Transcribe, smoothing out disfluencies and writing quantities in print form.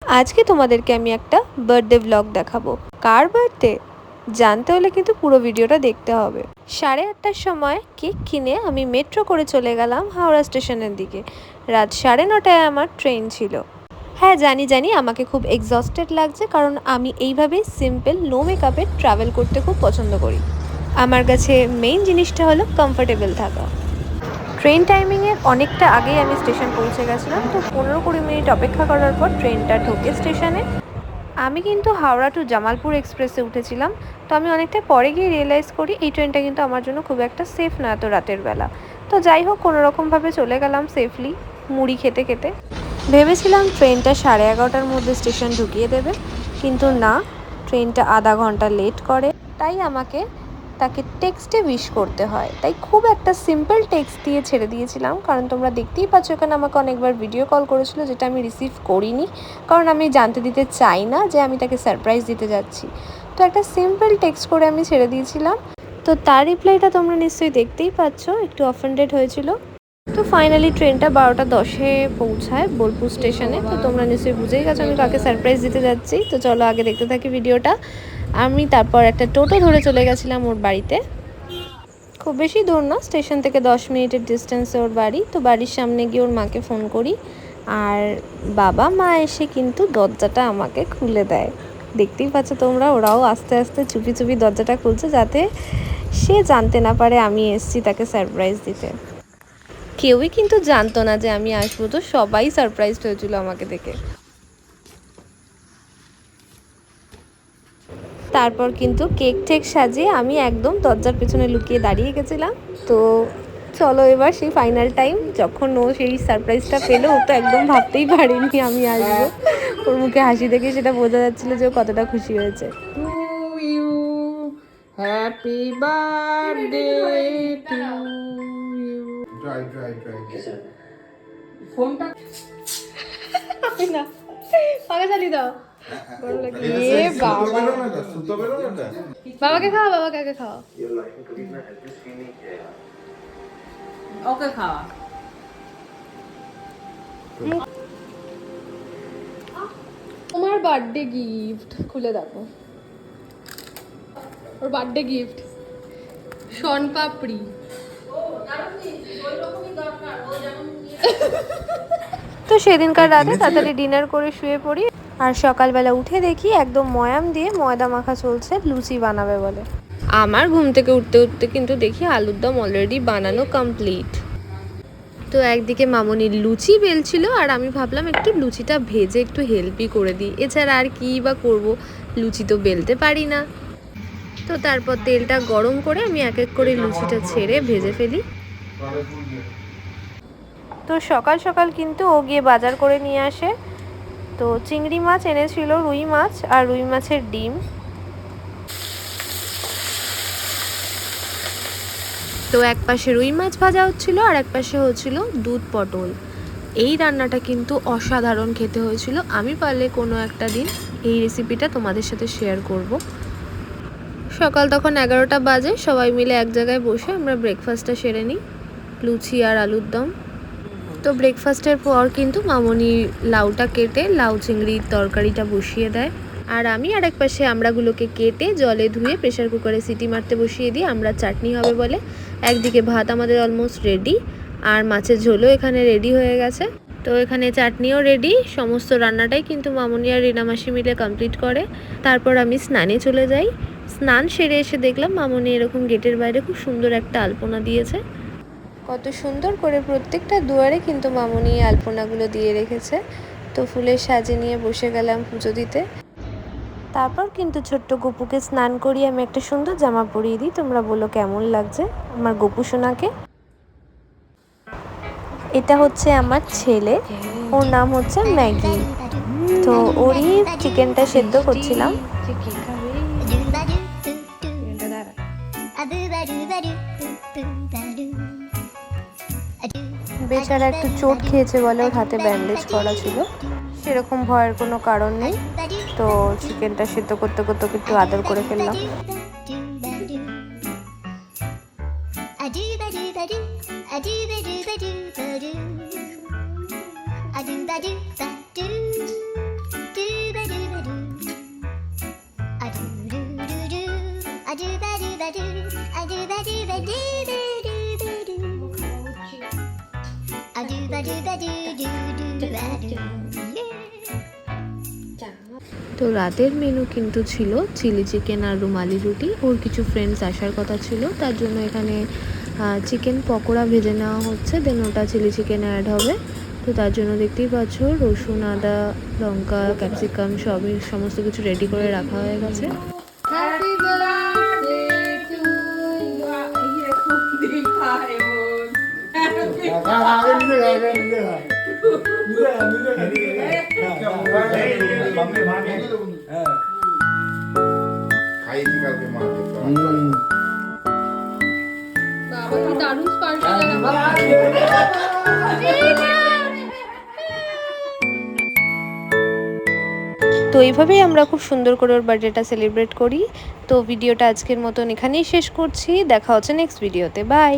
আজকে তোমাদেরকে আমি একটা বার্থডে ব্লগ দেখাবো। কার বার্থডে জানতে হলে কিন্তু পুরো ভিডিওটা দেখতে হবে। 8:30টার সময় কেক কিনে আমি মেট্রো করে চলে গেলাম হাওড়া স্টেশনের দিকে। রাত 9:30টায় আমার ট্রেন ছিল। হ্যাঁ জানি আমাকে খুব এক্সস্টেড লাগছে, কারণ আমি এইভাবেই সিম্পল নো মেকআপে ট্রাভেল করতে খুব পছন্দ করি। আমার কাছে মেইন জিনিসটা হলো কমফোর্টেবল থাকা। ট্রেন টাইমিংয়ের অনেকটা আগেই আমি স্টেশন পৌঁছে গেছিলাম। তো 15-20 মিনিট অপেক্ষা করার পর ট্রেনটা ঢোকে স্টেশনে। আমি কিন্তু হাওড়া টু জামালপুর এক্সপ্রেসে উঠেছিলাম। তো আমি অনেকটা পরে গিয়ে রিয়েলাইজ করি এই ট্রেনটা কিন্তু আমার জন্য খুব একটা সেফ না এত রাতের বেলা। তো যাই হোক, কোনোরকমভাবে চলে গেলাম সেফলি মুড়ি খেতে খেতে। ভেবেছিলাম ট্রেনটা 11:30টার মধ্যে স্টেশন ঢুকিয়ে দেবে, কিন্তু না, ট্রেনটা আধা ঘন্টা লেট করে। তাই আমাকে তাকে টেক্সটে উইশ করতে হয়। তাই খুব একটা সিম্পল টেক্সট দিয়ে ছেড়ে দিয়েছিলাম, কারণ তোমরা দেখতেই পাচ্ছ এখানে আমাকে অনেকবার ভিডিও কল করেছিল, যেটা আমি রিসিভ করিনি, কারণ আমি জানতে দিতে চাই না যে আমি তাকে সারপ্রাইজ দিতে যাচ্ছি। তো একটা সিম্পল টেক্সট করে আমি ছেড়ে দিয়েছিলাম। তো তার রিপ্লাইটা তোমরা নিশ্চয়ই দেখতেই পাচ্ছ, একটু অফেন্ডেড হয়েছিল। তো ফাইনালি ট্রেনটা 12:10-এ পৌঁছায় বোলপুর স্টেশনে। তো তোমরা নিশ্চয়ই বুঝেই গেছো আমি কাকে সারপ্রাইজ দিতে যাচ্ছি। তো চলো আগে দেখতে থাকি ভিডিওটা। আমি তারপর একটা টোটো ধরে চলে গেছিলাম ওর বাড়িতে। খুব বেশি দূর না, স্টেশন থেকে 10 মিনিটের ডিস্টেন্সে ওর বাড়ি। তো বাড়ির সামনে গিয়ে ওর মাকে ফোন করি, আর বাবা মা এসে কিন্তু দরজাটা আমাকে খুলে দেয়। দেখতেই পাচ্ছ তোমরা, ওরাও আস্তে আস্তে চুপি চুপি দরজাটা খুলছে, যাতে সে জানতে না পারে আমি এসছি তাকে সারপ্রাইজ দিতে। কেউই কিন্তু জানতো না যে আমি আসবো, তো সবাই সারপ্রাইজড হয়েছিল আমাকে দেখে। তারপর কিন্তু কেক ঠেক সাজিয়ে আমি একদম দরজার পেছনে লুকিয়ে দাঁড়িয়ে গেছিলাম। তো চলো এবার সেই ফাইনাল টাইম, যখন ও সেই সারপ্রাইজটা পেলো, ও তো একদম ভাবতেই পারিনি আমি আসবো। ওর মুখে হাসি দেখে সেটা বোঝা যাচ্ছিল যে ও কতটা খুশি হয়েছে। Happy birthday to you. ফোনটা না পাকা চালিয়ে দাও। বাবাকে খাওয়া, বাবাকে আগে খাওয়া। ওকে খাওয়া। তোমার বার্থডে গিফট খুলে দেখো। ওর বার্থডে গিফট শন পাপড়ি। তো সেদিনকার রাতে তাড়াতাড়ি ডিনার করে শুয়ে পড়ি, আর সকালবেলা উঠে দেখি একদম ময়াম দিয়ে ময়দা মাখা চলছে, লুচি বানাবে বলে। আমার ঘুম থেকে উঠতে উঠতে কিন্তু দেখি আলুর দম অলরেডি বানানো কমপ্লিট। তো একদিকে মামনির লুচি বেলছিল, আর আমি ভাবলাম একটু লুচিটা ভেজে একটু হেল্পই করে দিই, এছাড়া আর কী বা করবো, লুচি তো বেলতে পারি না। তো তারপর তেলটা গরম করে আমি এক এক করে লুচিটা ছেড়ে ভেজে ফেলি। তো সকাল সকাল কিন্তু ও গিয়ে বাজার করে নিয়ে আসে। তো চিংড়ি মাছ এনেছিল, রুই মাছ আর রুই মাছের ডিম। তো এক পাশে রুই মাছ ভাজা হচ্ছিল, আর এক পাশে হচ্ছিল দুধ পটল। এই রান্নাটা কিন্তু অসাধারণ খেতে হয়েছিল। আমি পারলে কোনো একটা দিন এই রেসিপিটা তোমাদের সাথে শেয়ার করব। সকাল তখন 11টা বাজে, সবাই মিলে এক জায়গায় বসে আমরা ব্রেকফাস্টটা সেরে নিই, লুচি আর আলুর দম। তো ব্রেকফাস্টের পর কিন্তু মামনি লাউটা কেটে লাউ চিংড়ির তরকারিটা বসিয়ে দেয়, আর আমি আরেক পাশে আমড়াগুলোকে কেটে জলে ধুয়ে প্রেশার কুকারে সিটি মারতে বসিয়ে দিই। আমরা চাটনি হবে বলে। একদিকে ভাত আমাদের অলমোস্ট রেডি, আর মাছের ঝোলও এখানে রেডি হয়ে গেছে। তো এখানে চাটনিও রেডি। সমস্ত রান্নাটাই কিন্তু মামনি আর রিনা মাসি মিলে কমপ্লিট করে। তারপর আমি স্নানে চলে যাই। স্নান সেরে এসে দেখলাম মামনি এরকম গেটের বাইরে খুব সুন্দর একটা আলপনা দিয়েছে। কত সুন্দর করে প্রত্যেকটা দুয়ারে কিন্তু মামনি এই আলপনাগুলো দিয়ে রেখেছে। তো ফুলের সাজে নিয়ে বসে গেলাম পুজো দিতে। তারপর কিন্তু ছোট্ট গপুকে স্নান করিয়ে আমি একটা সুন্দর জামা পরিয়ে দিই। তোমরা বলো কেমন লাগছে আমার গপু সোনাকে। এটা হচ্ছে আমার ছেলে, ওর নাম হচ্ছে ম্যাগি। তো ওরই চিকেনটা সেদ্ধ করছিলাম। বেচারা একটু চোট খেয়েছে বলে ওর হাতে ব্যান্ডেজ করা ছিল, সেরকম ভয়ের কোনো কারণ নেই। তো চিকেনটা সেদ্ধ করতে করতে একটু আদর করে ফেললাম। তো রাতের মেনু কিন্তু ছিল চিলি চিকেন আর রুমালি রুটি। ওর কিছু ফ্রেন্ডস আসার কথা ছিল, তার জন্য এখানে চিকেন পকোড়া ভেজে নেওয়া হচ্ছে, দেন ওটা চিলি চিকেনে অ্যাড হবে। তো তার জন্য দেখতেই পাচ্ছ রসুন, আদা, লঙ্কা, ক্যাপসিকাম সমস্ত কিছু রেডি করে রাখা হয়ে গেছে। হ্যাপি বার্থডে টু ইউ খায় খাইছি কালকে মাকে বাবা কি দারুণ স্পর্শ তো এইভাবেই আমরা খুব সুন্দর করে ওর বার্থডেটা সেলিব্রেট করি। তো ভিডিওটা আজকের মতন এখানেই শেষ করছি, দেখা হচ্ছে নেক্সট ভিডিওতে, বাই।